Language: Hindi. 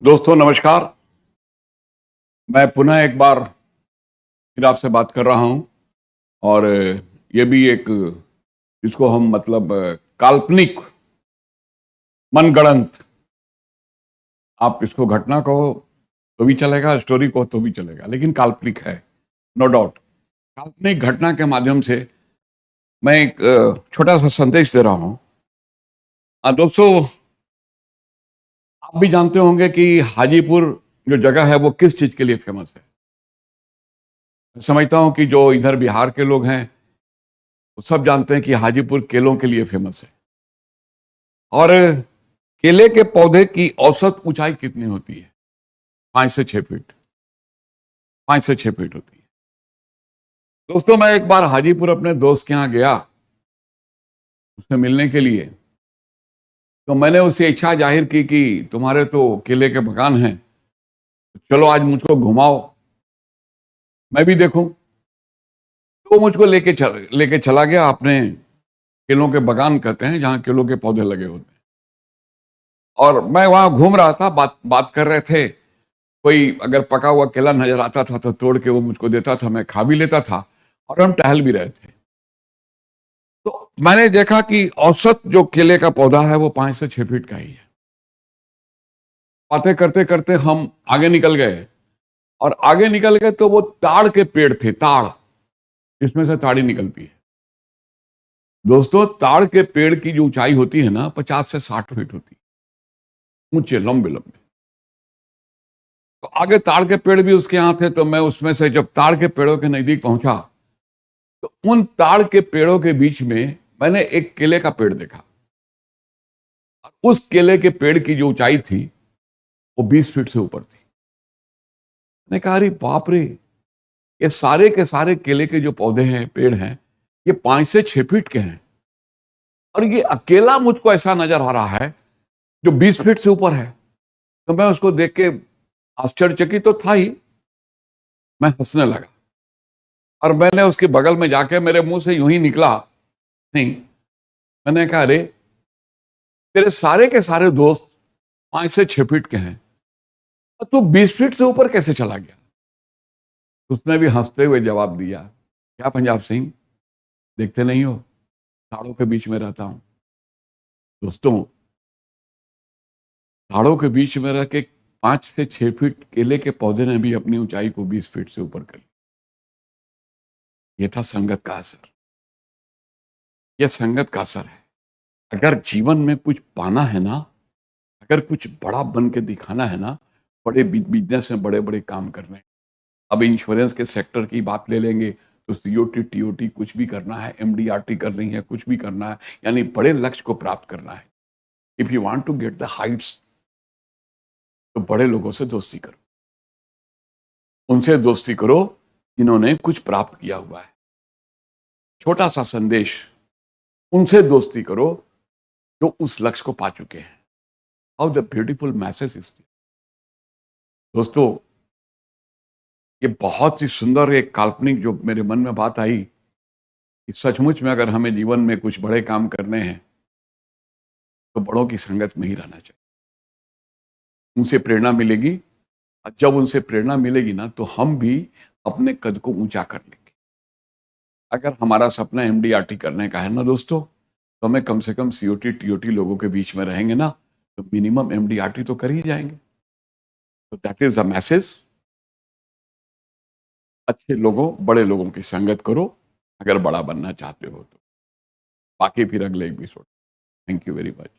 दोस्तों नमस्कार। मैं पुनः एक बार फिर आपसे बात कर रहा हूं और ये भी एक इसको हम मतलब काल्पनिक मनगढ़ंत, आप इसको घटना कहो तो भी चलेगा, स्टोरी कहो तो भी चलेगा, लेकिन काल्पनिक है, नो डाउट। काल्पनिक घटना के माध्यम से मैं एक छोटा सा संदेश दे रहा हूं। दोस्तों, आप भी जानते होंगे कि हाजीपुर जो जगह है वो किस चीज के लिए फेमस है। मैं समझता हूं कि जो इधर बिहार के लोग हैं वो सब जानते हैं कि हाजीपुर केलों के लिए फेमस है। और केले के पौधे की औसत ऊंचाई कितनी होती है? 5 से 6 फीट। 5 से 6 फीट होती है। दोस्तों, मैं एक बार हाजीपुर अपने दोस्त के यहाँ गया उससे मिलने के लिए। तो मैंने उससे इच्छा जाहिर की कि तुम्हारे तो केले के बगान हैं, चलो आज मुझको घुमाओ, मैं भी देखूं। तो वो मुझको लेके चला गया अपने केलों के बगान, कहते हैं जहां केलों के पौधे लगे होते हैं। और मैं वहां घूम रहा था, बात बात कर रहे थे। कोई अगर पका हुआ केला नजर आता था तो तोड़ के वो मुझको देता था, मैं खा भी लेता था और हम टहल भी रहे थे। तो मैंने देखा कि औसत जो केले का पौधा है वो 5 से 6 फीट का ही है। बातें करते करते हम आगे निकल गए, और आगे निकल गए तो वो ताड़ के पेड़ थे, ताड़, इसमें से ताड़ी निकलती है। दोस्तों, ताड़ के पेड़ की जो ऊंचाई होती है ना, 50 से 60 फीट होती है, ऊंचे लंबे लंबे। तो आगे ताड़ के पेड़ भी उसके यहाँ थे, तो मैं उसमें से जब ताड़ के पेड़ों के नजदीक पहुंचा तो उन ताड़ के पेड़ों के बीच में मैंने एक केले का पेड़ देखा। उस केले के पेड़ की जो ऊंचाई थी वो 20 फीट से ऊपर थी। मैंने कहा, अरे बाप रे, ये सारे के सारे केले के जो पौधे हैं, पेड़ हैं, ये 5 से 6 फीट के हैं, और ये अकेला मुझको ऐसा नजर आ रहा है जो 20 फीट से ऊपर है। तो मैं उसको देख के आश्चर्यचकित तो था ही, मैं हंसने लगा। और मैंने उसके बगल में जाके, मेरे मुंह से यूं ही निकला नहीं, मैंने कहा, अरे तेरे सारे के सारे दोस्त 5 से 6 फीट के हैं और तू 20 फीट से ऊपर कैसे चला गया? उसने भी हंसते हुए जवाब दिया, क्या पंजाब सिंह, देखते नहीं हो ताड़ों के बीच में रहता हूं। दोस्तों, ताड़ों के बीच में रह के 5 से 6 फीट केले के पौधे ने भी अपनी ऊंचाई को 20 फीट से ऊपर कर लिया। यह था संगत का असर। यह संगत का असर है। अगर जीवन में कुछ पाना है ना, अगर कुछ बड़ा बन के दिखाना है ना, बड़े बिजनेस में बड़े बड़े काम करने हैं। अब इंश्योरेंस के सेक्टर की बात ले लेंगे तो सीओटी टीओटी कुछ भी करना है, एमडीआरटी कर रही है, कुछ भी करना है, यानी बड़े लक्ष्य को प्राप्त करना है। If you want to get the heights, तो बड़े लोगों से दोस्ती करो, उनसे दोस्ती करो जिन्होंने कुछ प्राप्त किया हुआ है। छोटा सा संदेश, उनसे दोस्ती करो जो उस लक्ष्य को पा चुके हैं। How the beautiful message is. दोस्तों, ये बहुत ही सुंदर एक काल्पनिक जो मेरे मन में बात आई कि सचमुच में अगर हमें जीवन में कुछ बड़े काम करने हैं तो बड़ों की संगत में ही रहना चाहिए। उनसे प्रेरणा मिलेगी, और जब उनसे प्रेरणा मिलेगी ना, तो हम भी अपने कद को ऊंचा कर लेंगे। अगर हमारा सपना एमडीआरटी करने का है ना दोस्तों, तो हमें कम से कम सीओटी टीओटी लोगों के बीच में रहेंगे ना, तो मिनिमम एमडीआरटी तो कर ही जाएंगे। तो दैट इज द मैसेज। अच्छे लोगों, बड़े लोगों की संगत करो अगर बड़ा बनना चाहते हो तो। बाकी फिर अगले episode. Thank you very much.